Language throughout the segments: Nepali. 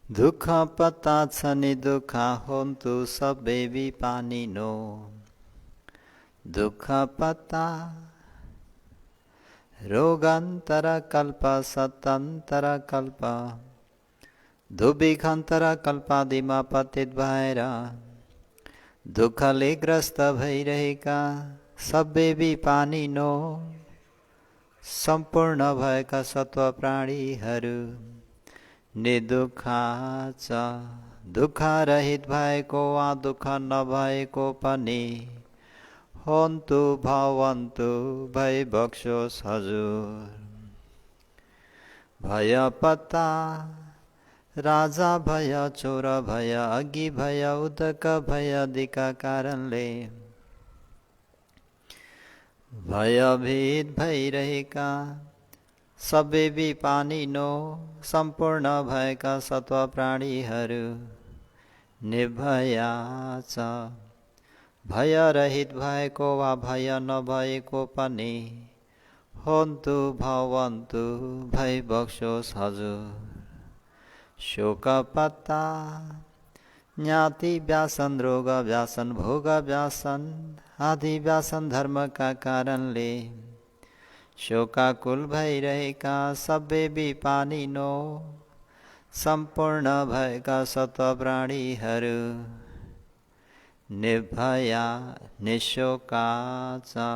दुःख पता छ नि दुःख होन्तु सबै विपानिनो। दुःख पता रोगान्तर कल्प सतन्तर कल्प दुर्भिक्षान्तर कल्पादिमा पतित भएर दुःखले ग्रस्त भइरहेका सबै विपानिनो सम्पूर्ण भएका सत्व प्राणीहरू निर्दुःख छ। दुःख रहित भएको वा दुःख नभएको पनि होन्तु भवन्तु भइबक्सोस् हजुर। भय पत्ता राजा भय चोर भय अघि भय उदक भय आदिका कारणले भयभीत भइरहेका सबै विपानिनो सम्पूर्ण भएका सत्व प्राणीहरू निर्भया छ। भय रहित भएको वा भय नभएको पनि होन्तु भवन्तु भइबक्सोस् हजुर। शोक पत्ता ज्ञाति व्यासन रोग व्यासन भोग व्यासन आदि व्यासन धर्मका कारणले शोकाकुल भइरहेका सबै विपानिनो सम्पूर्ण भएका सत्व प्राणीहरू निर्भया निशोका छ।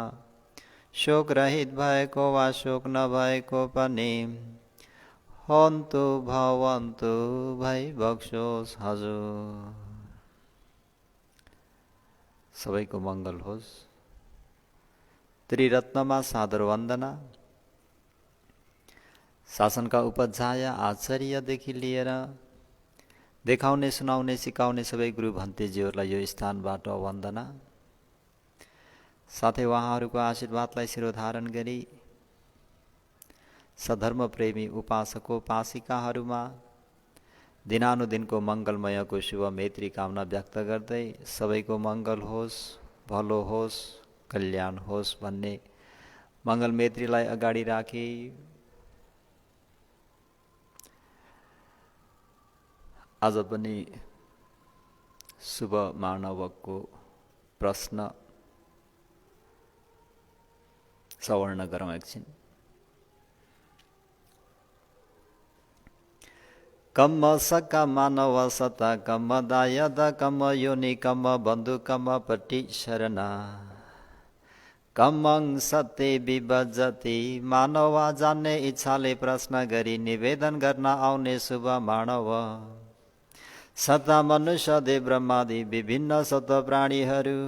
शोक रहित भएको वा शोक नभएको पनि होन्तु भवन्तु भइबक्सोस् हजुर। सबैको मङ्गल होस्। त्रिरत्नमा सादर वन्दना। शासनका उपाध्याय आचार्यदेखि लिएर देखाउने सुनाउने सिकाउने सबै गुरु भन्तेजीहरूलाई यो स्थानबाट वन्दना। साथै उहाँहरूको आशीर्वादलाई शिरोधारण गरी सधर्म प्रेमी उपासकोपासिकाहरूमा दिनानुदिनको मङ्गलमयको शुभ मैत्री कामना व्यक्त गर्दै सबैको मङ्गल होस्, भलो होस्, कल्याण होस् भन्ने मङ्गल मैत्रीलाई अगाडि राखी आज पनि शुभ मानवको प्रश्न सवर्ण गरौँ एकछिन। कम सका मानव सता कम दायद कम योनि कम बन्धु कम पट्टि शरणा कमं सत्य विभजति मानव जान्ने इच्छाले प्रश्न गरी निवेदन गर्न आउने शुभ मानव सता मनुष्य देव ब्रह्मादि विभिन्न सत्व प्राणीहरू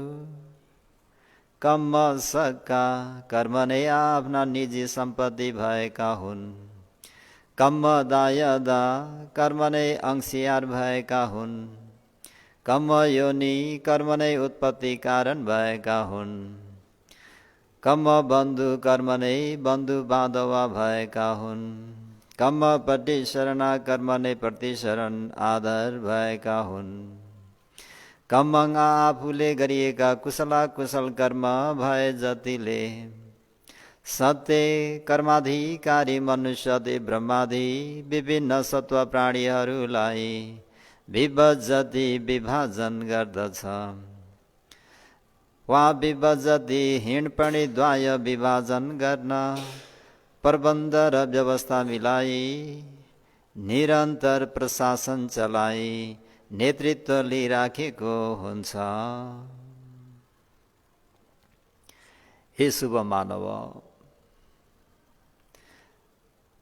कम सका कर्म नै आफ्ना निजी सम्पत्ति भएका हुन्। कम दायदा कर्म नै अंशियार भएका हुन्। कम योनि कर्म नै उत्पत्ति कारण भएका हुन्। कम बन्धु कर्म नै बन्धु बान्धवा भएका हुन्। कम पट्टि शरणा कर्म नै प्रतिशरण आधार भएका हुन्। कमङ आफूले गरिएका कुशला कुशल कर्म भए जतिले सत्य कर्माधिकारी मनुष्यदि ब्रह्मादि विभिन्न सत्व प्राणीहरूलाई विभजति विभाजन गर्दछ। वा विभजति हिँडपणी द्वाय विभाजन गर्न प्रबन्ध र व्यवस्था मिलाई निरन्तर प्रशासन चलाई नेतृत्व लिइराखेको हुन्छ। हे शुभ मानव,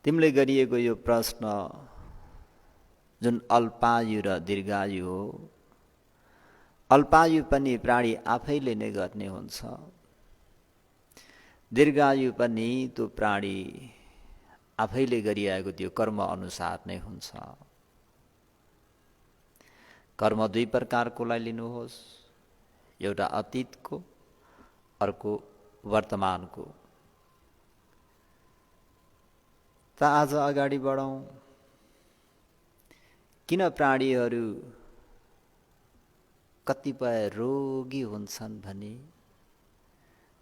तिमीले गरिएको यो प्रश्न जुन अल्पायु र दीर्घायु हो, अल्पायु पनि प्राणी आफैले नै गर्ने हुन्छ। दीर्घायु पनि त्यो प्राणी आफैले गरिआएको त्यो कर्म अनुसार नै हुन्छ। कर्म दुई प्रकारकोलाई लिनुहोस्, एउटा अतीतको, अर्को वर्तमानको। त आज अगाडि बढौँ। किन प्राणीहरू कतिपय रोगी हुन्छन् भने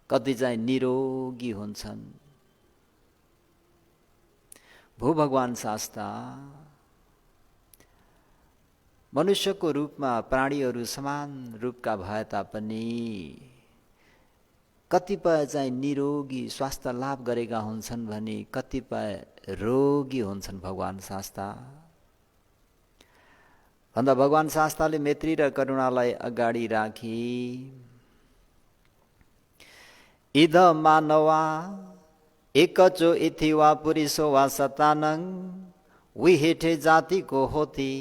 कति चाहिँ निरोगी हुन्छन्? भू भगवान शास्ता मनुष्यको रूपमा प्राणीहरू समान रूपका भए तापनि कतिपय चाहिँ निरोगी स्वास्थ्य लाभ गरेका हुन्छन् भने कतिपय रोगी हुन्छन् भगवान शास्ता। भन्दा भगवान शास्ताले मैत्री र करुणालाई अगाडि राखी इद मानवा एकचो इथि वा पुरुषो वा सतानङ विहेठे जातिको होती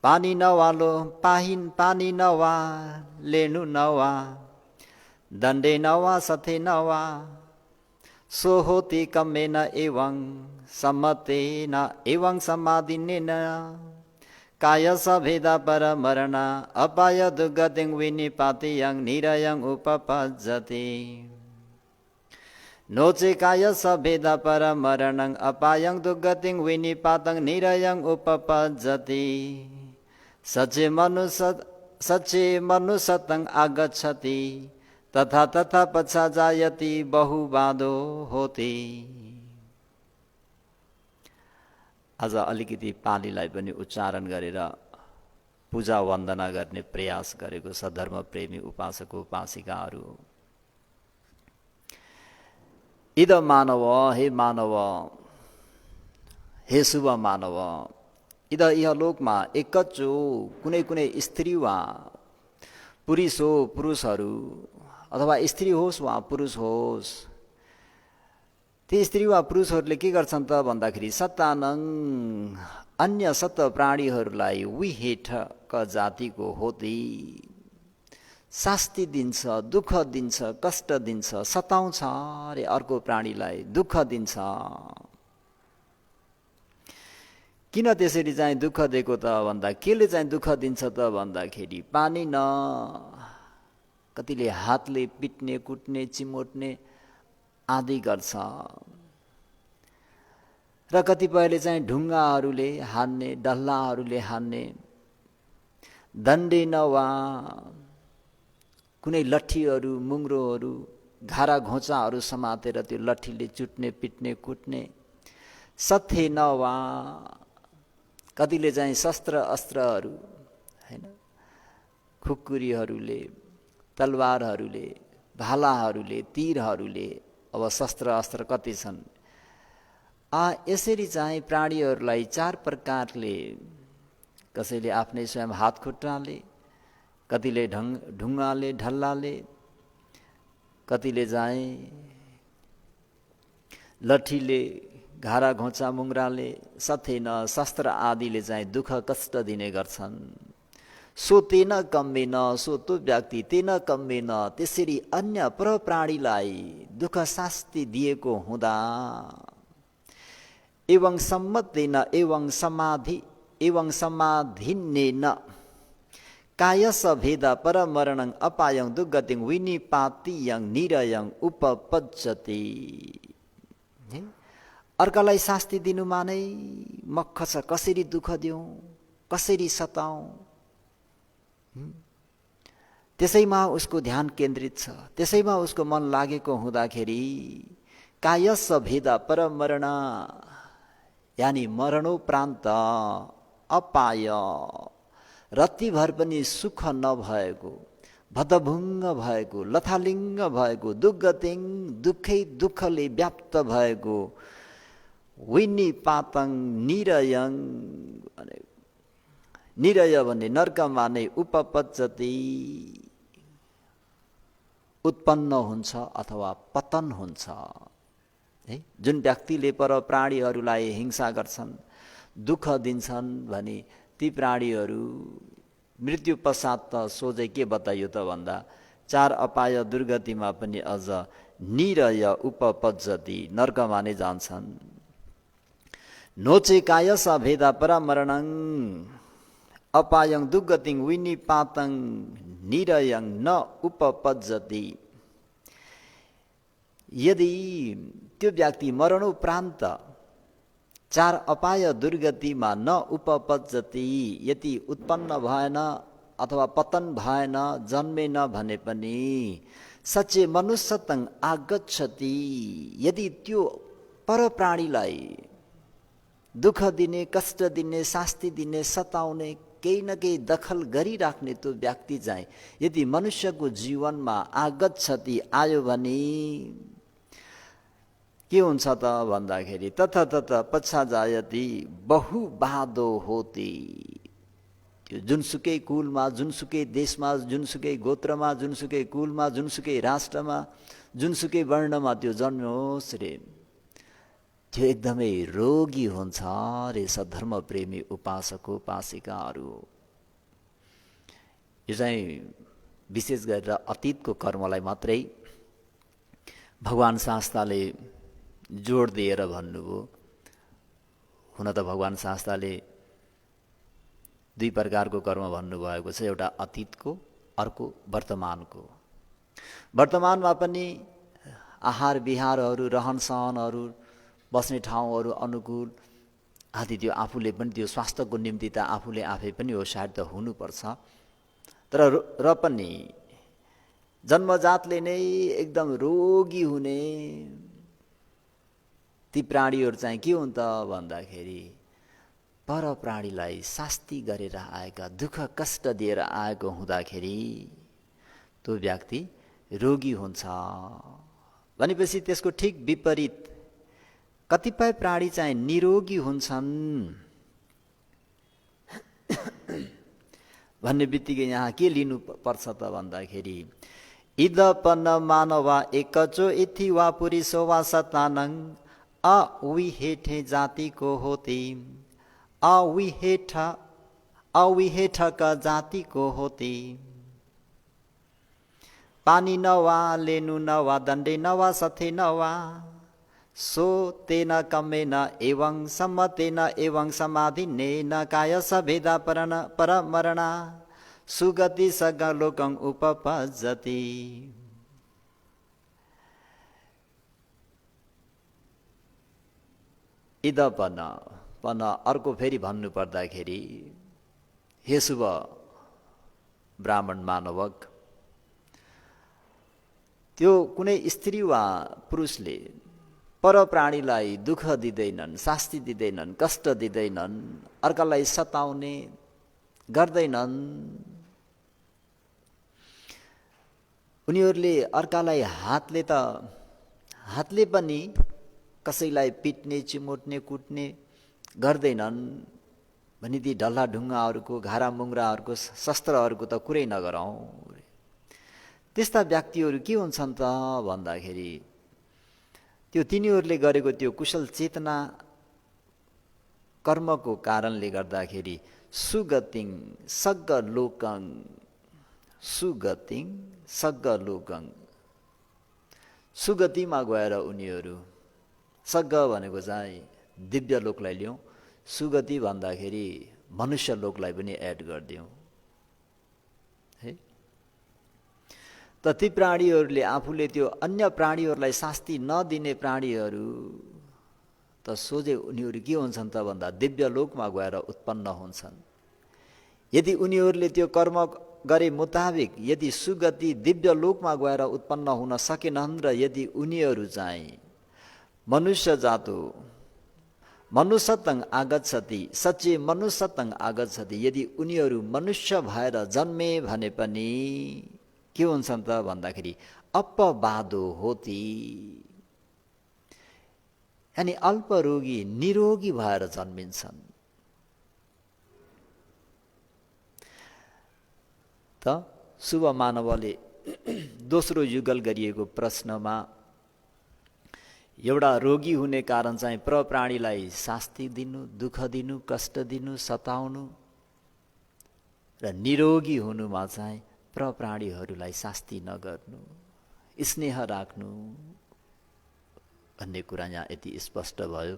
पानी नवालो पानी नवा लेनु नवा दण्डे नवा सथे नवा सो होती कम्मेन एवं सम्मतेन एवं समाधिनेन काय सभेदा परमरण अपाय दुर्गतिं विनिपातियं निरयं उपपज्जति नोचे काय सभेदा परमरणं अपायं दुर्गतिं विनिपातं निरयं उपपज्जति सचे मनुसतं आगच्छति तथा तथा पछा जायति बहुबाधो होती। आज अलिकति पालीलाई पनि उच्चारण गरेर पूजा वन्दना गर्ने प्रयास गरेको छ धर्म प्रेमी उपासक उपासिकाहरू। इद मानव, हे मानव, हे शुभ मानव, इद इहलोकमा एकचो कुनै कुनै स्त्री वा पुरुष हो, पुरुषहरू अथवा स्त्री होस् वा पुरुष होस्, ती स्त्री वा पुरुषहरूले के गर्छन् त भन्दाखेरि सतानङ अन्य सत प्राणीहरूलाई विहेठक जातिको होती शास्ति दिन्छ, दुःख दिन्छ, कष्ट दिन्छ, सताउँछ अरे अर्को प्राणीलाई दुःख दिन्छ। किन त्यसरी चाहिँ दुःख दिएको त भन्दा केले चाहिँ दुःख दिन्छ त भन्दाखेरि पानी न कतिले हातले पिट्ने, कुट्ने, चिमोट्ने आदि गर्छ र कतिपयले चाहिँ ढुङ्गाहरूले हान्ने, डल्लाहरूले हान्ने, दण्डे नवा कुनै लट्ठीहरू, मुङ्रोहरू, घारा घोचाहरू समातेर त्यो लट्ठीले चुट्ने, पिट्ने, कुट्ने, सथे नवा कतिले चाहिँ शस्त्र अस्त्रहरू हैन खुकुरीहरूले, तलवारहरूले, भालाहरूले, तीरहरूले, अब शस्त्र अस्त्र कति छन्। यसरी चाहिँ प्राणीहरूलाई चार प्रकारले, कसैले आफ्नै स्वयं हात खुट्टाले, कतिले ढुङ्गाले, ढल्लाले, कतिले चाहिँ लट्ठीले, घारा घोचा मुङ्राले, सथेन शस्त्र आदिले चाहिँ दुःख कष्ट दिने गर्छन्। सो तेन कम्मेन, सो त्यो व्यक्ति तेन कम्मेन त्यसरी अन्य परप्राणीलाई दुःख शास्ति दिएको हुँदा एवं सम्मतेन एवं समाधिनेन कायस भेद परमरणं अपायं दुर्गतिं विनिपातियं निरयं उपपज्जति। अर्कालाई शास्ति दिनुमा नै मख छ, कसरी दुःख दिउँ, कसरी सताउँ, त्यसैमा उसको ध्यान केन्द्रित छ, त्यसैमा उसको मन लागेको हुँदाखेरि कायस भेद परमरण यानी मरणोप्रान्त अपाय रत्तिभर पनि सुख नभएको, भतभुङ्ग भएको, लथालिङ्ग भएको, दुर्गतिङ दुःखै दुःखले व्याप्त भएको, विनिपातं निरयं निरय भन्ने नर्कमा नै उपपज्जति उत्पन्न हुन्छ अथवा पतन हुन्छ। है जुन व्यक्तिले पर प्राणीहरूलाई हिंसा गर्छन्, दुःख दिन्छन् भने ती प्राणीहरू मृत्यु पश्चात त सोझै के बताइयो त भन्दा चार अपाय दुर्गतिमा पनि अझ निरय उपपज्जति नर्कमा नै जान्छन्। नोचे कायस भेदा परमरणं अपायं दुर्गतिं विनिपातं निरयं न उपपज्जति। यदि त्यो व्यक्ति मरणोप्रान्त चार अपाय दुर्गतिमा न उपपज्जति, यदि उत्पन्न भएन अथवा पतन भएन, जन्मेन भने पनि सचे मनुष्यतं आगच्छति, यदि त्यो परप्राणीलाई दुःख दिने, कष्ट दिने, शास्ति दिने, सताउने, केही न केही दखल गरिराख्ने त्यो व्यक्ति चाहिँ यदि मनुष्यको जीवनमा आगत क्षति आयो भने के हुन्छ त भन्दाखेरि तत पश्चाजायति बहुबाधो होती। त्यो जुनसुकै कुलमा, जुनसुकै देशमा, जुनसुकै गोत्रमा, जुनसुकै कुलमा, जुनसुकै राष्ट्रमा, जुनसुकै वर्णमा त्यो जन्मियोस् रे, त्यो एकदमै रोगी हुन्छ रे सद्धर्म प्रेमी उपासक उपासिकाहरू। यो चाहिँ विशेष गरेर अतीतको कर्मलाई मात्रै भगवान् शास्त्रले जोड दिएर भन्नुभयो। हुन त भगवान् शास्त्रले दुई प्रकारको कर्म भन्नुभएको छ, एउटा अतीतको, अर्को वर्तमानको। वर्तमानमा पनि आहार विहारहरू, रहन सहनहरू, बस्ने ठाउँहरू अनुकूल आदि त्यो आफूले पनि त्यो स्वास्थ्यको निम्ति त आफूले आफै पनि हो सायद त हुनुपर्छ। तर र पनि जन्मजातले नै एकदम रोगी हुने ती प्राणीहरू चाहिँ के हुन् त भन्दाखेरि पर प्राणीलाई शास्ति गरेर आएका, दुःख कष्ट दिएर आएको हुँदाखेरि त्यो व्यक्ति रोगी हुन्छ। भनेपछि त्यसको ठिक विपरीत कतिपय प्राणी चाहिँ निरोगी हुन्छन् भन्ने बित्तिकै यहाँ के लिनु पर्छ त भन्दाखेरि इदपन मानवा एकचो इथि वा पुरुषो वा सतानङ अविहेठे जातिको होती, अविहेठक जातिको होती। पानी नवा लेनु नवा दण्डे नवा सथे नवा सो तेन कमेन एवं सम्मतेन एवं समाधिनेन काय सभेदा परमरणा सुगति सगलोकं उपपज्जति। इदपन पन अर्को फेरि भन्नु पर्दाखेरि हे शुभ ब्राह्मण मानवक, त्यो कुनै स्त्री वा पुरुषले पर प्राणीलाई दुःख दिँदैनन्, शास्ति दिँदैनन्, कष्ट दिँदैनन्, अर्कालाई सताउने गर्दैनन्। उनीहरूले अर्कालाई हातले पनि कसैलाई पिट्ने, चिमोट्ने, कुट्ने गर्दैनन् भने ती ढल्ला ढुङ्गाहरूको, घारा मुङ्राहरूको, शस्त्रहरूको त कुरै नगरौँ। त्यस्ता व्यक्तिहरू के हुन्छन् त भन्दाखेरि त्यो तिनीहरूले गरेको त्यो कुशल चेतना कर्मको कारणले गर्दाखेरि सुगतिङ सग्गलोकङ, सुगतिङ सग्गलोकङ, सुगतिमा गएर उनीहरू, सग्ग भनेको चाहिँ दिव्य लोकलाई ल्याउँ, सुगति भन्दाखेरि मनुष्य लोकलाई पनि एड गरिदिउँ है। त ती प्राणीहरूले आफूले त्यो अन्य प्राणीहरूलाई शास्ति नदिने प्राणीहरू त सोझे उनीहरू के हुन्छन् त भन्दा दिव्य लोकमा गएर उत्पन्न हुन्छन्। यदि उनीहरूले त्यो कर्म गरे मुताबिक यदि सुगति दिव्य लोकमा गएर उत्पन्न हुन सकेनन् र यदि उनीहरू चाहिँ मनुष्य जातो मनुष्यतङ आगच्छति, सच्चे मनुष्यतङ आगच्छति, यदि उनीहरू मनुष्य भएर जन्मे भने पनि के हुन्छन् त भन्दाखेरि अपवादो होती, यानी अल्परोगी निरोगी भएर जन्मिन्छन्। त शुभ मानवले दोस्रो युगल गरिएको प्रश्नमा एउटा रोगी हुने कारण चाहिँ प्रप्राणीलाई शास्ति दिनु, दुःख दिनु, कष्ट दिनु, सताउनु र निरोगी हुनुमा चाहिँ प्रप्राणीहरूलाई शास्ति नगर्नु, स्नेह राख्नु भन्ने कुरा यहाँ यति स्पष्ट भयो।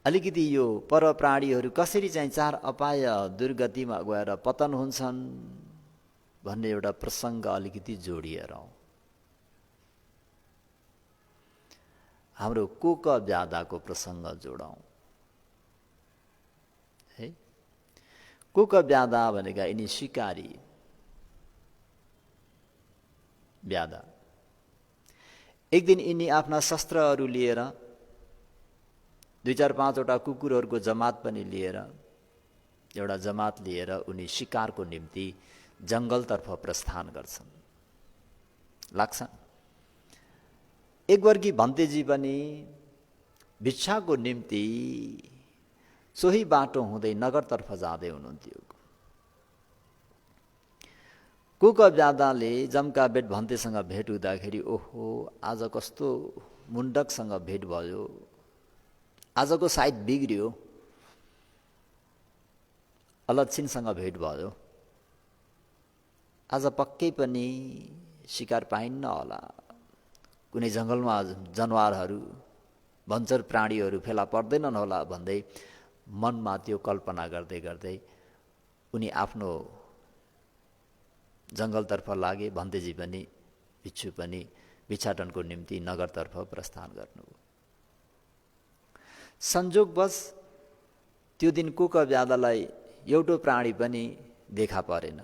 अलिकति यो परप्राणीहरू कसरी चाहिँ चार अपाय दुर्गतिमा गएर पतन हुन्छन् भन्ने एउटा प्रसङ्ग अलिकति जोडिएर हाम्रो कोक व्याधाको प्रसङ्ग जोडौँ है। कोक व्याधा भनेका यिनी शिकारी व्याधा। एक दिन यिनी आफ्ना शस्त्रहरू लिएर 2-4-5वटा कुकुरहरूको जमात पनि लिएर एउटा जमात लिएर उनी शिकारको निम्ति जङ्गलतर्फ प्रस्थान गर्छन्, लाग्छन्। एक वर्गी भन्तेजी पनि भिक्षाको निम्ति सोही बाटो हुँदै नगरतर्फ जाँदै हुनुहुन्थ्यो। कुकब्यादाले जम्काबेट भन्तेसँग भेट हुँदाखेरि ओहो आज कस्तो मुण्डकसँग भेट भयो, आजको सायद बिग्रियो, अलक्षिणसँग भेट भयो, आज पक्कै पनि शिकार पाइन्न होला, कुनै जङ्गलमा जनावरहरू भन्छर प्राणीहरू फेला पर्दैनन् होला भन्दै मनमा त्यो कल्पना गर्दै गर्दै उनी आफ्नो जङ्गलतर्फ लागे। भन्तेजी पनि भिक्षु पनि भिक्षाटनको निम्ति नगरतर्फ प्रस्थान गर्नुभयो। संयोगवश त्यो दिन कुकब्यादालाई एउटो प्राणी पनि देखा परेन।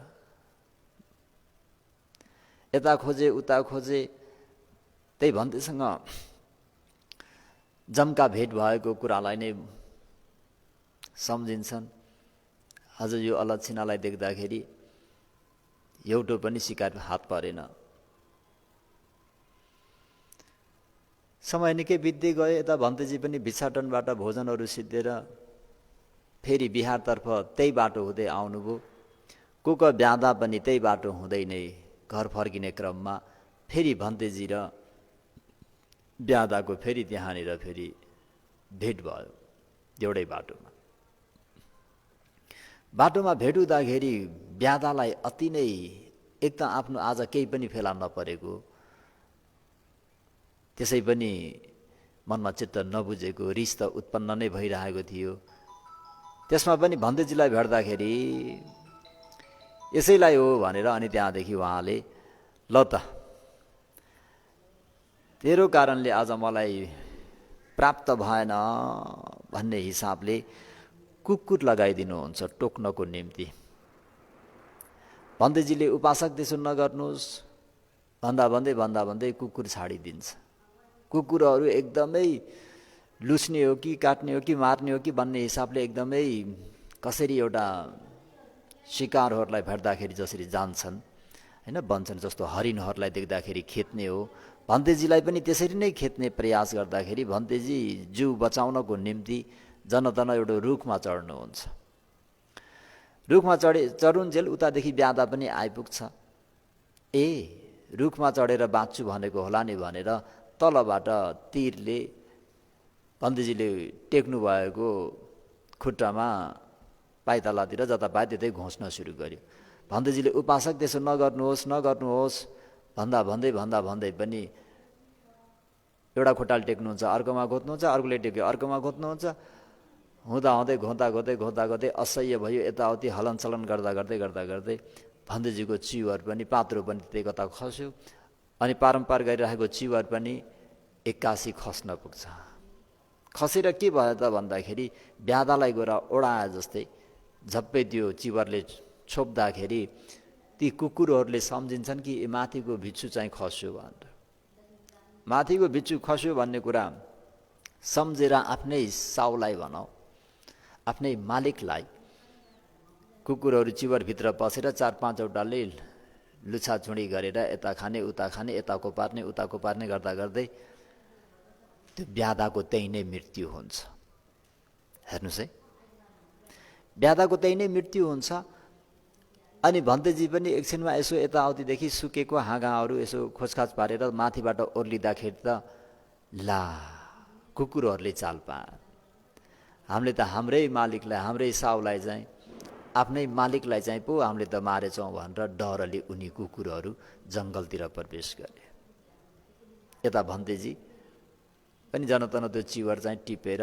यता खोजे उता खोजे, त्यही भन्तेसँग जम्का भेट भएको कुरालाई नै सम्झिन्छन्। आज यो अलक्षिणालाई देख्दाखेरि एउटो पनि शिकार हात परेन। समय निकै बित्दै गयो। यता भन्तेजी पनि भिक्षाटनबाट भोजनहरू सिद्धेर फेरि बिहारतर्फ त्यही बाटो हुँदै आउनुभयो। कुकब्यादा पनि त्यही बाटो हुँदै नै घर फर्किने क्रममा फेरि भन्तेजी र ब्यादाको फेरि त्यहाँनिर फेरि भेट भयो एउटै बाटोमा। बाटोमा भेट हुँदाखेरि ब्यादालाई अति नै एक त आफ्नो आज केही पनि फेला नपरेको, त्यसै पनि मनमा चित्त नबुझेको रिस त उत्पन्न नै भइरहेको थियो। त्यसमा पनि भन्तेजीलाई भेट्दाखेरि यसैलाई हो भनेर अनि त्यहाँदेखि उहाँले ल त तेरो कारणले आज मलाई प्राप्त भएन भन्ने हिसाबले कुकुर लगाइदिनुहुन्छ टोक्नको निम्ति। भन्तेजीले उपासक त्यसो नगर्नुहोस् भन्दा भन्दै कुकुर छाडिदिन्छ। कुकुरहरू एकदमै लुस्ने हो कि काट्ने हो कि मार्ने हो कि भन्ने हिसाबले एकदमै कसरी एउटा शिकारहरूलाई भेट्दाखेरि जसरी जान्छन् हैन भन्छन्, जस्तो हरिणहरूलाई देख्दाखेरि खेद्ने हो, भन्तेजीलाई पनि त्यसरी नै खेद्ने प्रयास गर्दाखेरि भन्तेजी जिउ बचाउनको निम्ति जनतन एउटा रुखमा चढ्नुहुन्छ। रुखमा चढुन्जेल उतादेखि ब्यादा पनि आइपुग्छ। ए रुखमा चढेर बाँच्छु भनेको होला नि भनेर तलबाट तीरले भन्तेजीले टेक्नु भएको खुट्टामा पाइतालातिर जता पाए त्यतै घोच्न सुरु गर्यो। भन्तेजीले उपासक त्यसो नगर्नुहोस् भन्दै पनि एउटा खुट्टाले टेक्नुहुन्छ, अर्कोमा घोत्नुहुन्छ, अर्कोले टेक्यो अर्कोमा घोत्नुहुन्छ। हुँदै घोत्दै असह्य भयो। यताउति हलनचलन गर्दै भन्तेजीको चिवर पनि पात्रो पनि त्यतै कता खस्यो। अनि पारम्पार गरिरहेको चिवर पनि एक्कासी खस्न पुग्छ। खसेर के भयो त भन्दाखेरि ब्यादालाई गएर ओडाए जस्तै झप्पै त्यो चिवरले छोप्दाखेरि ती कुकुरहरूले सम्झिन्छन् कि माथिको भिक्षु चाहिँ खस्यो भनेर। माथिको भिक्षु खस्यो भन्ने कुरा सम्झेर आफ्नै साउलाई भनौँ, आफ्नै मालिकलाई कुकुरहरू चिवरभित्र पसेर 4-5वटाले लुछाछुँडी गरेर यता खाने उता खाने, यताको पार्ने गर्दै त्यो ब्यादाको त्यही नै मृत्यु हुन्छ। हेर्नुहोस् है, ब्यादाको त्यही नै मृत्यु हुन्छ। अनि भन्तेजी पनि एकछिनमा यसो यताउतिदेखि सुकेको हाँगाहरू यसो खोजखाज पारेर माथिबाट ओर्लिँदाखेरि त ला कुकुरहरूले चाल पाए। हामीले त हाम्रै मालिकलाई, हाम्रै साउलाई चाहिँ, आफ्नै मालिकलाई चाहिँ पो हामीले त मारेछौँ भनेर डरले उनी कुकुरहरू जङ्गलतिर प्रवेश गरे। यता भन्तेजी पनि जनतन त्यो चिवर चाहिँ टिपेर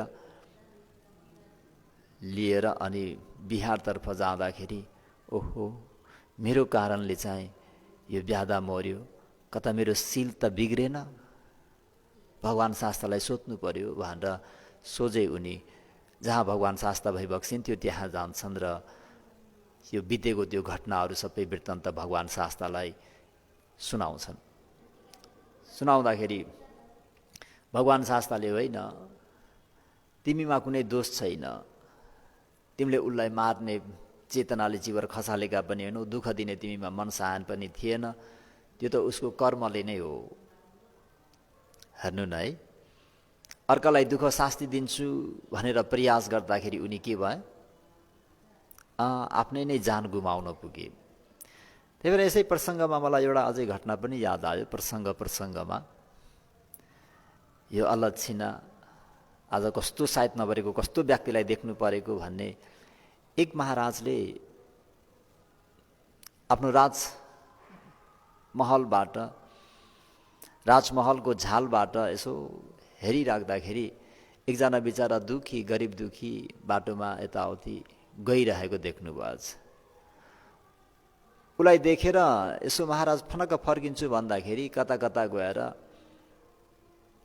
लिएर अनि बिहारतर्फ जाँदाखेरि ओहो मेरो कारणले चाहिँ यो ब्यादा मर्यो, कता मेरो सिल त बिग्रेन, भगवान् शास्त्रलाई सोध्नु पर्यो भनेर सोझै उनी जहाँ भगवान् शास्त्र भइबक्सिन् थियो त्यहाँ जान्छन् र यो बितेको त्यो घटनाहरू सबै वृत्तान्त भगवान् शास्त्रलाई सुनाउँछन्। सुनाउँदाखेरि भगवान् शास्त्रले होइन तिमीमा कुनै दोष छैन, तिमीले उसलाई मार्ने चेतनाले जीवर खसालेका पनि होइनौ, दुःख दिने तिमीमा मनसाहन पनि थिएन, त्यो त उसको कर्मले नै हो। हेर्नु न है, अर्कालाई दुःख शास्ति दिन्छु भनेर प्रयास गर्दाखेरि उनी के भए, आफ्नै नै जान गुमाउन पुगे। त्यही भएर यसै प्रसङ्गमा मलाई एउटा अझै घटना पनि याद आयो। प्रसङ्गमा यो अलक्षिणा आज कस्तो सायद नपरेको, कस्तो व्यक्तिलाई देख्नु परेको भन्ने, एक महाराजले आफ्नो राजमहलको झालबाट यसो हेरिराख्दाखेरि एकजना बिचरा दुखी, गरिब दुखी बाटोमा यताउति गइरहेको देख्नुभएछ। उसलाई देखेर यसो महाराज फनक्क फर्किन्छु भन्दाखेरि कता कता गएर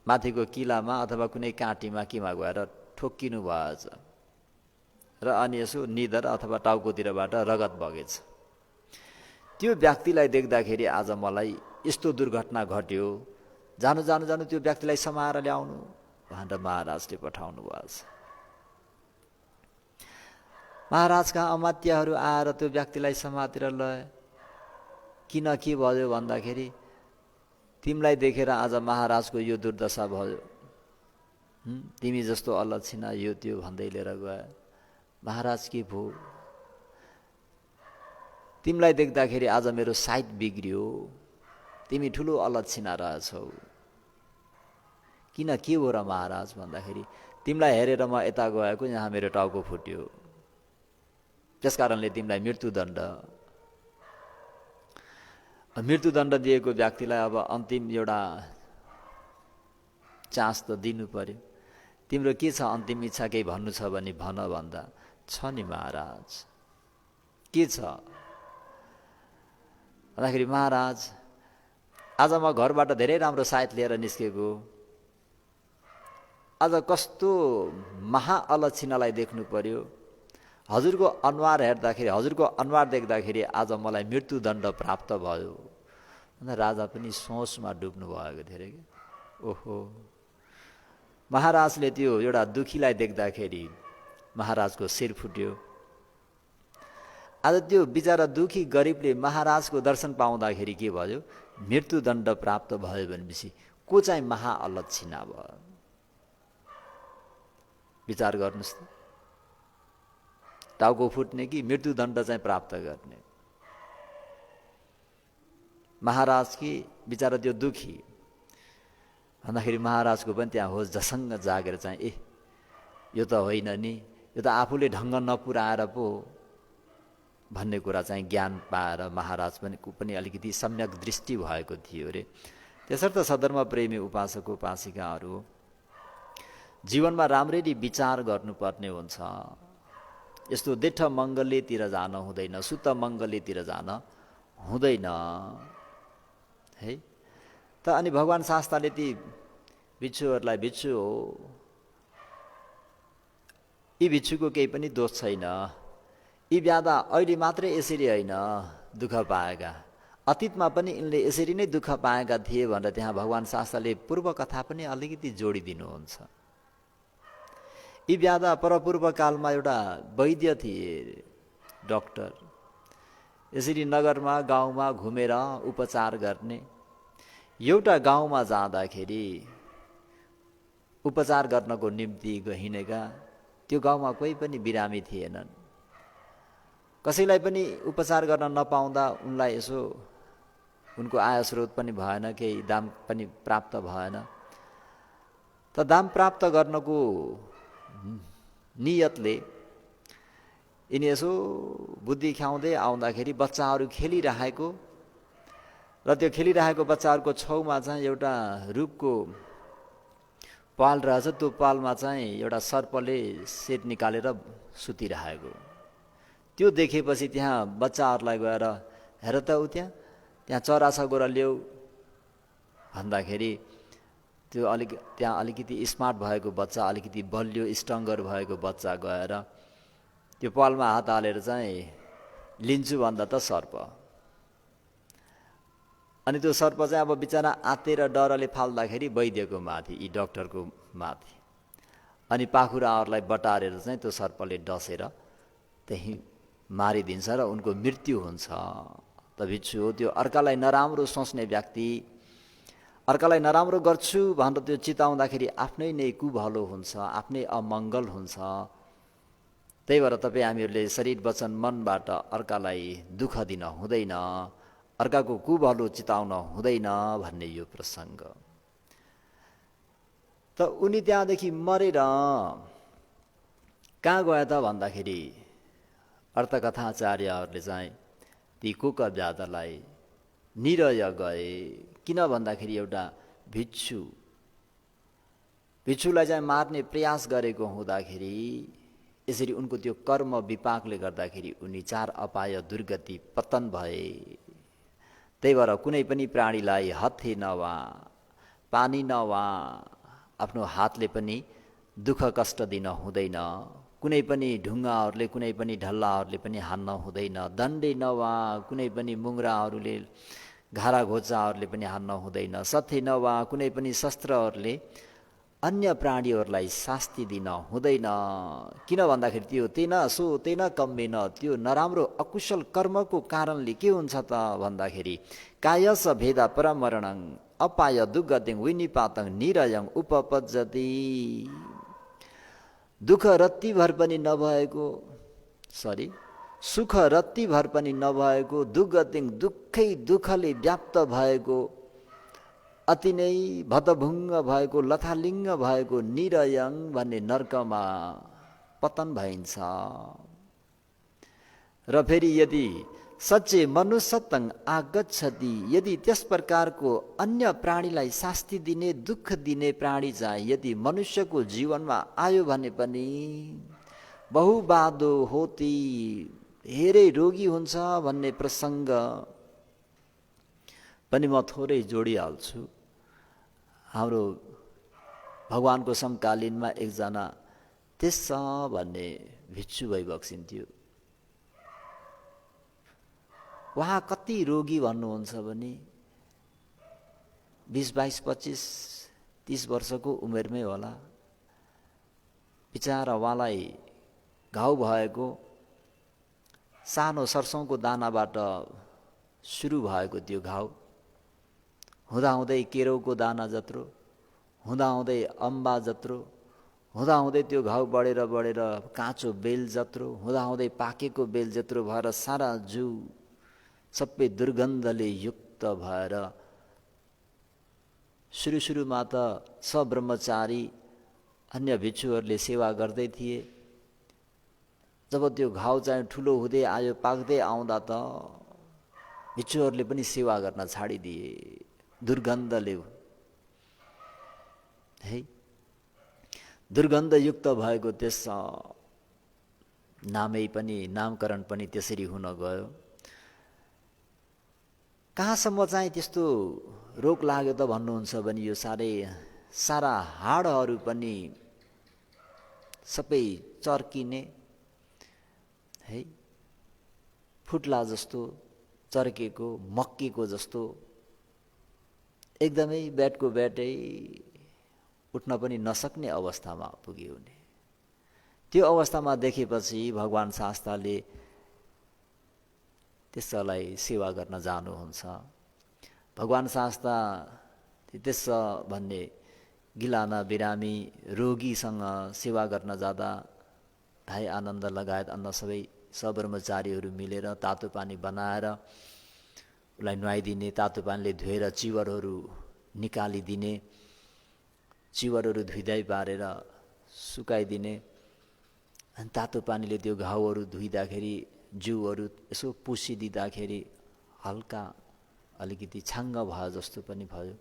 माथिको किलामा अथवा कुनै काँटीमा केमा गएर ठोक्किनु भएछ र अनि यसो निधर अथवा टाउकोतिरबाट रगत बगेछ। त्यो व्यक्तिलाई देख्दाखेरि आज मलाई यस्तो दुर्घटना घट्यो, जानु जानु जानु त्यो व्यक्तिलाई समाएर ल्याउनु भनेर महाराजले पठाउनु भएछ। महाराजका अमात्यहरू आएर त्यो व्यक्तिलाई समातेर लए। किन के भयो भन्दाखेरि तिमीलाई देखेर आज महाराजको यो दुर्दशा भयो, तिमी जस्तो अलक्षिणा यो त्यो भन्दै लिएर गए। महाराज के भो, तिमीलाई देख्दाखेरि आज मेरो साइट बिग्रियो, तिमी ठुलो अलक्षिणा रहेछौ। किन के हो र महाराज भन्दाखेरि तिमीलाई हेरेर म यता गएको, यहाँ मेरो टाउको फुट्यो, त्यस कारणले तिमीलाई मृत्युदण्ड दिएको व्यक्तिलाई अब अन्तिम एउटा चान्स त दिनु पर्यो। तिम्रो के छ अन्तिम इच्छा, केही भन्नु छ भने भन भन्दा छ नि महाराज। के छ भन्दाखेरि महाराज आज म घरबाट धेरै राम्रो सायद लिएर निस्केको, आज कस्तो महाअलक्षिणालाई देख्नु पर्यो। हजुरको अनुहार हेर्दाखेरि, हजुरको अनुहार देख्दाखेरि आज मलाई मृत्युदण्ड प्राप्त भयो। राजा पनि सोचमा डुब्नु भएको थियो अरे कि ओहो। महाराजले त्यो एउटा दुखीलाई देख्दाखेरि महाराजको शिर फुट्यो। आज त्यो बिचरा दुखी गरिबले महाराजको दर्शन पाउँदाखेरि के भयो, मृत्युदण्ड प्राप्त भयो भनेपछि को चाहिँ महाअलक्षिणा भयो। विचार गर्नुहोस् त, टाउको फुट्ने कि मृत्युदण्ड चाहिँ प्राप्त गर्ने। महाराज कि बिचरा त्यो दुखी भन्दाखेरि महाराजको पनि त्यहाँ होस झसङ्ग जागेर चाहिँ यो त होइन नि, यो त आफूले ढङ्ग नपुर्याएर पो भन्ने कुरा चाहिँ ज्ञान पाएर महाराज पनि अलिकति सम्यक दृष्टि भएको थियो अरे। त्यसर्थ सधर्म प्रेमी उपासक उपासिकाहरू जीवनमा राम्ररी विचार गर्नुपर्ने हुन्छ। यस्तो देठ मङ्गलेतिर जान हुँदैन, सुत मङ्गलेतिर जान हुँदैन है त। अनि भगवान् शास्त्रले ती भिक्षुहरूलाई भिक्षु हो, यी भिक्षुको केही पनि दोष छैन, यी ब्यादा अहिले मात्रै यसरी होइन दुःख पाएका, अतीतमा पनि यिनले यसरी नै दुःख पाएका थिए भनेर त्यहाँ भगवान् शास्त्रले पूर्व कथा पनि अलिकति जोडिदिनुहुन्छ। यी ब्यादा परपूर्व कालमा एउटा वैद्य थिए, डक्टर, यसरी नगरमा गाउँमा घुमेर उपचार गर्ने। एउटा गाउँमा जाँदाखेरि उपचार गर्नको निम्ति हिँडेका त्यो गाउँमा कोही पनि बिरामी थिएनन्। कसैलाई पनि उपचार गर्न नपाउँदा उनलाई यसो उनको आय स्रोत पनि भएन, केही दाम पनि प्राप्त भएन। त दाम प्राप्त गर्नको नियतले यिनी यसो बुद्धि ख्याउँदै आउँदाखेरि बच्चाहरू खेलिरहेको र त्यो खेलिरहेको बच्चाहरूको छेउमा चाहिँ एउटा रुखको पाल रहेछ। त्यो पालमा चाहिँ एउटा सर्पले सेट निकालेर सुतिरहेको। त्यो देखेपछि त्यहाँ बच्चाहरूलाई गएर हेर त ऊ त्यहाँ चरा छ गोरा ल्याऊ भन्दाखेरि त्यो त्यहाँ अलिकति स्मार्ट भएको बच्चा, अलिकति बलियो स्ट्रङ्गर भएको बच्चा गएर त्यो पालमा हात हालेर चाहिँ लिन्छु भन्दा त सर्प। अनि त्यो सर्प चाहिँ अब बिचरा आत्तेर डरले फाल्दाखेरि वैद्यको माथि, यी डक्टरको माथि। अनि पाखुराहरूलाई बटारेर चाहिँ त्यो सर्पले डसेर त्यही मारिदिन्छ र उनको मृत्यु हुन्छ। त भिक्षु हो त्यो अर्कालाई नराम्रो सोच्ने व्यक्ति, अर्कालाई नराम्रो गर्छु भनेर त्यो चिताउँदाखेरि आफ्नै नै कुभलो हुन्छ, आफ्नै अमङ्गल हुन्छ। त्यही भएर तपाईँ हामीहरूले शरीर वचन मनबाट अर्कालाई दुःख दिन हुँदैन, अर्काको कुभलो चिताउन हुँदैन भन्ने यो प्रसङ्ग। त उनी त्यहाँदेखि मरेर कहाँ गए त भन्दाखेरि अर्थकथाचार्यहरूले चाहिँ ती कुकव्याधलाई निरय गए। किन भन्दाखेरि एउटा भिक्षुलाई चाहिँ मार्ने प्रयास गरेको हुँदाखेरि यसरी उनको त्यो कर्म विपाकले गर्दाखेरि उनी 4 अपाय दुर्गति पतन भए। त्यही भएर कुनै पनि प्राणीलाई हत्थे नवा, पानी नवा, आफ्नो हातले पनि दुःख कष्ट दिन हुँदैन, कुनै पनि ढुङ्गाहरूले कुनै पनि ढल्लाहरूले पनि हान्न हुँदैन, दण्डे नवा, कुनै पनि मुङ्राहरूले घारा घोचाहरूले पनि हान्न हुँदैन, सत्थे नवा, कुनै पनि शस्त्रहरूले अन्य प्राणीहरूलाई शास्ति दिन हुँदैन। किन भन्दाखेरि त्यो तेन कम्मेन, त्यो नराम्रो अकुशल कर्मको कारणले के हुन्छ त भन्दाखेरि कायस भेदा परमरणं अपाय दुर्गतिं विनिपातं निरयं उपपज्जति। दुःख रत्तिभर पनि नभएको, सुख रत्तिभर पनि नभएको, दुर्गतिं दुःखले व्याप्त भएको, अति नै भतभुङ्ग भएको, लथालिङ्ग भएको निरयं भन्ने नर्कमा पतन भइन्छ। र फेरि यदि सच्चे मनुष्यतं आगच्छति, यदि त्यस प्रकारको अन्य प्राणीलाई शास्ति दिने दुःख दिने प्राणी चाहिँ यदि मनुष्यको जीवनमा आयो भने पनि बहुबाधो होती, धेरै रोगी हुन्छ भन्ने प्रसङ्ग पनि म थोरै जोडिहाल्छु। हाम्रो भगवानको समकालीनमा एकजना त्यस भन्ने भिक्षु भइबक्सिन्थ्यो। उहाँ कति रोगी भन्नुहुन्छ भने 20, 22, 25, 30 वर्षको उमेरमै होला। बिचारा उहाँलाई घाउ भएको सानो सर्सौँको दानाबाट सुरु भएको त्यो घाउ हुँदाहुँदै केराउको दाना जत्रो, हुँदाहुँदै अम्बा जत्रो, हुँदाहुँदै त्यो घाउ बढेर काँचो बेल जत्रो, हुँदाहुँदै पाकेको बेल जत्रो भएर सारा जिउ सबै दुर्गन्धले युक्त भएर सुरुमा त सब्रह्मचारी अन्य भिक्षुहरूले सेवा गर्दै थिए। जब त्यो घाउ चाहिँ ठुलो हुँदै आयो, पाक्दै आउँदा त भिक्षुहरूले पनि सेवा गर्न छाडिदिए दुर्गन्धले। है, दुर्गन्धयुक्त भएको त्यस नामकरण पनि त्यसरी हुन गयो। कहाँसम्म चाहिँ त्यस्तो रोग लाग्यो त भन्नुहुन्छ भने यो सारा हाडहरू पनि सबै चर्किने, है, फुट्ला जस्तो चर्केको मक्केको जस्तो एकदमै बेडको बेडै उठ्न पनि नसक्ने अवस्थामा पुग्यो हुने। त्यो अवस्थामा देखेपछि भगवान शास्ताले त्यसलाई सेवा गर्न जानुहुन्छ। भगवान शास्ता त्यस भन्ने गिलाना बिरामी रोगीसँग सेवा गर्न जाँदा भाइ आनन्द लगायत अन्य सबै सब्रह्मचारीहरू मिलेर तातो पानी बनाएर उसलाई नुहाइदिने, तातो पानीले धोएर चिवरहरू निकालिदिने, चिवरहरू धुइधाइ पारेर सुकाइदिने, अनि तातो पानीले त्यो घाउहरू धुइँदाखेरि जिउहरू यसो पुसिदिँदाखेरि हल्का अलिकति छाङ्ग भयो जस्तो पनि भयो।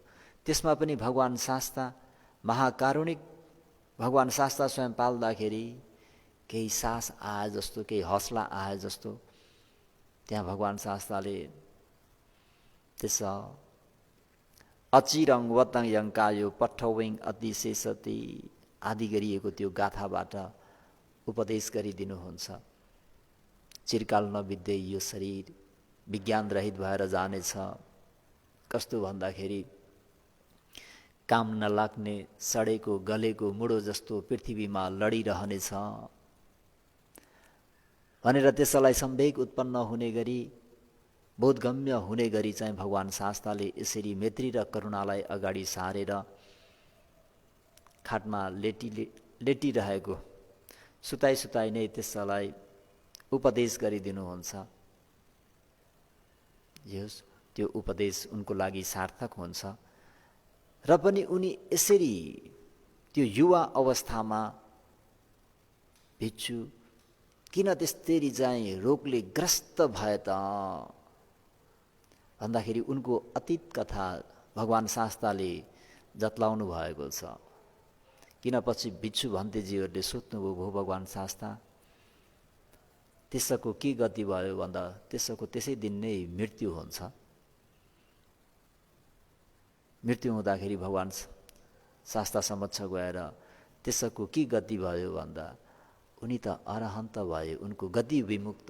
त्यसमा पनि भगवान शास्ता महाकारुणिक भगवान शास्ता स्वयं पाल्दाखेरि केही सास आए जस्तो, केही हौसला आए जस्तो त्यहाँ भगवान शास्ताले त्यस अचिरङ वतङ यङ्कायो पठौङ अतिशेषति आदि गरिएको त्यो गाथाबाट उपदेश गरिदिनुहुन्छ। चिरकाल नबित्दै यो शरीर विज्ञान रहित भएर जानेछ। कस्तो भन्दाखेरि काम नलाग्ने सडेको गलेको मुडो जस्तो पृथ्वीमा लडिरहनेछ भनेर त्यसलाई सम्वेक उत्पन्न हुने गरी बोधगम्य हुने गरी चाहिँ भगवान शास्ताले यसरी मैत्री र करुणालाई अगाडि सारेर खाटमा लेटिरहेको सुताई सुताई नै त्यसलाई उपदेश गरिदिनुहुन्छ। त्यो उपदेश उनको लागि सार्थक हुन्छ र पनि उनी यसरी त्यो युवा अवस्थामा भिक्षु किन त्यस्तरी चाहिँ रोगले ग्रस्त भए त भन्दाखेरि उनको अतीत कथा भगवान शास्ताले जतलाउनु भएको छ। किन पछि भिक्षु भन्तेजीहरूले सोध्नुभयो भो भगवान शास्ता त्यसको के गति भयो भन्दा त्यसको त्यसै दिन नै मृत्यु हुन्छ। मृत्यु हुँदाखेरि भगवान शास्ता समक्ष गएर त्यसको के गति भयो भन्दा उनी त अरहन्त भए, उनको गति विमुक्त।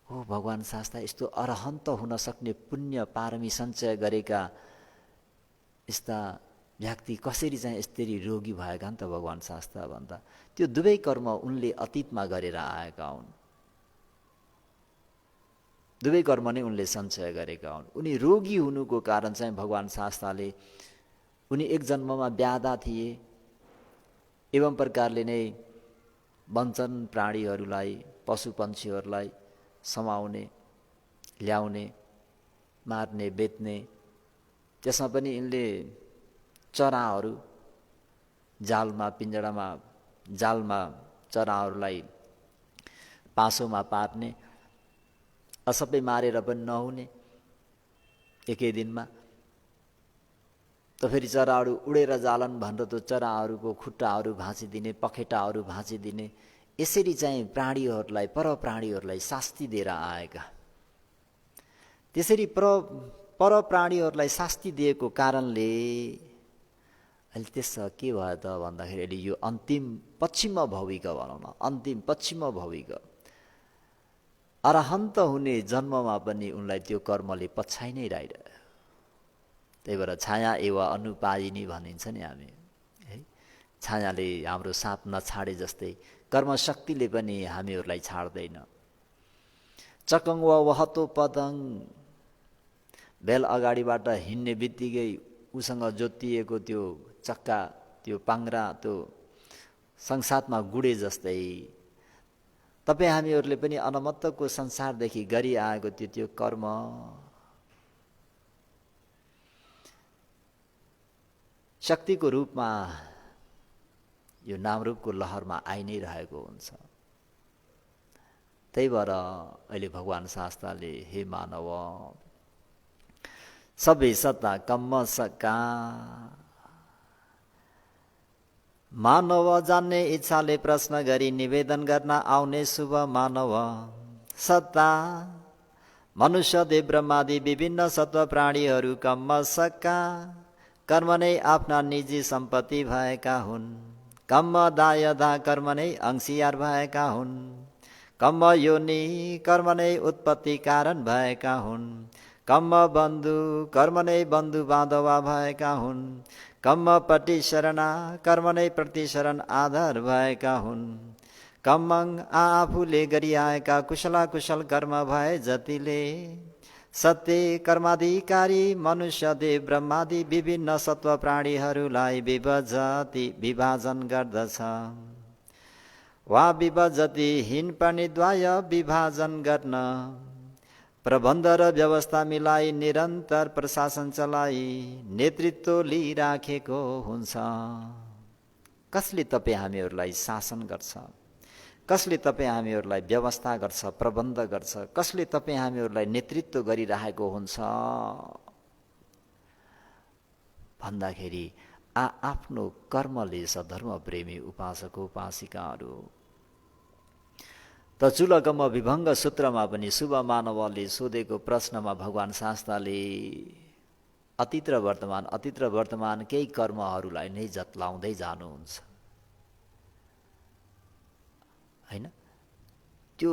हो भगवान शास्ता यस्तो अरहन्त हुन सक्ने पुण्य पारमी सञ्चय गरेका यस्ता व्यक्ति कसरी चाहिँ यस्तरी रोगी भएका नि त भगवान शास्ता भन्दा त्यो दुवै कर्म उनले अतीतमा गरेर आएका हुन्। दुवै कर्म नै उनले सञ्चय गरेका हुन्। उनी रोगी हुनुको कारण चाहिँ भगवान शास्ताले उनी एक जन्ममा ब्याधा थिए एवं प्रकारले नै वञ्चन प्राणीहरूलाई पशुपन्छीहरूलाई समाउने ल्याउने मार्ने बेच्ने त्यसमा पनि यिनले चराहरू जालमा पिञ्जडामा जालमा चराहरूलाई पासोमा पार्ने सबै मारेर पनि नहुने एकै दिनमा त फेरि चराहरू उडेर जालन भनेर त्यो चराहरूको खुट्टाहरू भाँचिदिने पखेटाहरू भाँचिदिने यसरी चाहिँ प्राणीहरूलाई परप्राणीहरूलाई शास्ति दिएर आएका। त्यसरी परप्राणीहरूलाई शास्ति दिएको कारणले अहिले त्यसमा के भयो त भन्दाखेरि अहिले यो अन्तिम पश्चिम भौविक भनौँ न अन्तिम पश्चिम भौविक अरहन्त हुने जन्ममा पनि उनलाई त्यो कर्मले पछाइ नै राइरह्यो। त्यही भएर छाया एवं अनुपायिनी भनिन्छ नि हामी है। छायाले हाम्रो साथ नछाडे जस्तै कर्मशक्तिले पनि हामीहरूलाई छाड्दैन। चकङ वा वहतो पदङ बेल अगाडिबाट हिँड्ने बित्तिकै उसँग जोतिएको त्यो चक्का त्यो पाङ्ग्रा त्यो संसारमा गुडे जस्तै तपाईँ हामीहरूले पनि अनमत्तको संसारदेखि गरिआएको त्यो कर्म शक्तिको रूपमा यो नामरूपको लहरमा आइ नै रहेको हुन्छ। त्यही भएर अहिले भगवान शास्त्रले हे मानव सबै सत्ता कम्म सका मानव जान्ने इच्छाले प्रश्न गरी निवेदन गर्न आउने शुभ मानव सत्ता मनुष्य देव ब्रह्मादि विभिन्न सत्व प्राणीहरू कम्म सका कर्म नै आफ्ना निजी सम्पत्ति भएका हुन्। कम्म दायदा कर्म नै अंशियार भएका हुन्। कम्म योनि कर्म नै उत्पत्ति कारण भएका हुन्। कम्म बन्धु कर्म नै बन्धु बान्धवा भएका हुन्। कम्म प्रतिशरणा कर्म नै प्रतिशरण आधार भएका हुन्। कम्मङ आफूले गरिआएका कुशल कर्म भए जतिले सत्य कर्माधिकारी मनुष्य देव ब्रह्मादि विभिन्न सत्व प्राणीहरूलाई विभाजन गर्दछ वा विभजति हीन प्राणीद्वय विभाजन गर्न प्रबन्ध र व्यवस्था मिलाई निरन्तर प्रशासन चलाई नेतृत्व लिइराखेको हुन्छ। कसले तपाईँ हामीहरूलाई शासन गर्छ? कसले तपाईँ हामीहरूलाई व्यवस्था गर्छ, प्रबन्ध गर्छ? कसले तपाईँ हामीहरूलाई नेतृत्व गरिरहेको हुन्छ भन्दाखेरि आफ्नो कर्मले सधर्म प्रेमी उपासक उपासिकाहरू। त चुलकम्म विभङ्ग सूत्रमा पनि शुभ मानवले सोधेको प्रश्नमा भगवान शास्त्रले अतीत र वर्तमान केही कर्महरूलाई नै जतलाउँदै जानुहुन्छ हैन। त्यो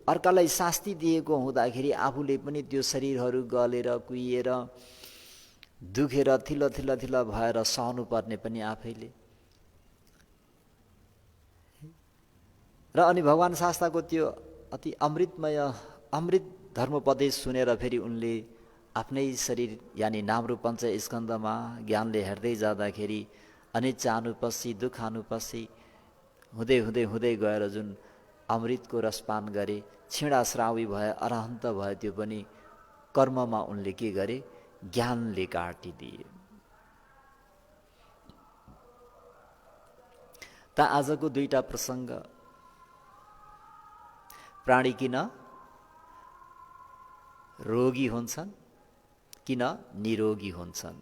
अर्कालाई शास्ति दिएको हुँदाखेरि आफूले पनि त्यो शरीरहरू गलेर कुहिएर दुखेर थिल थिल थिल भएर सहनु पर्ने पनि आफैले। र अनि भगवान् शास्ताको त्यो अति अमृतमय अमृत धर्मोपदेश सुनेर फेरि उनले आफ्नै शरीर यानि नामरूप पञ्च स्कन्धमा ज्ञानले हेर्दै जाँदाखेरि अनिच्छा अनुपस्सी दुःख अनुपस्सी हुँदै हुँदै हुँदै गएर जुन अमृतको रसपान गरे, क्षीणाश्रावी भए, अरहन्त भए, त्यो पनि कर्ममा उनले के गरे, ज्ञानले काटिदिए। त आजको दुईटा प्रसङ्ग, प्राणी किन रोगी हुन्छन्, किन निरोगी हुन्छन्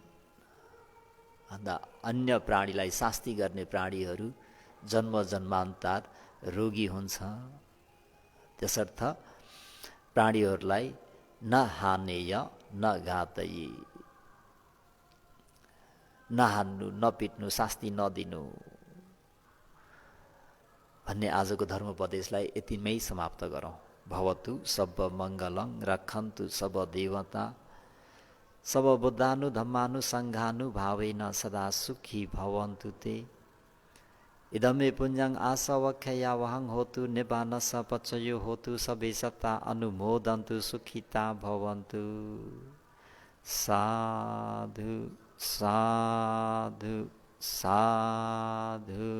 भन्दा अन्य प्राणीलाई शास्ति गर्ने प्राणीहरू जन्म जन्मान्तर रोगी हुन्छ। त्यसर्थ प्राणीहरूलाई न हानेय न घातय, नहान्नु नपिट्नु शास्ति नदिनु भन्ने आजको धर्मोपदेशलाई यतिमै समाप्त गरौँ। भवतु सब मङ्गलं रक्षन्तु सब देवता सब बुद्धानु धम्मानु सङ्घानु भावेन सदा सुखी भवन्तु ते। इदमे पुण्यं आसवख्या वहं होतु निबानस पचयो होतु सबे सत्ता अनुमोदन्तु सुखिता भवन्तु। साधु साधु साधु।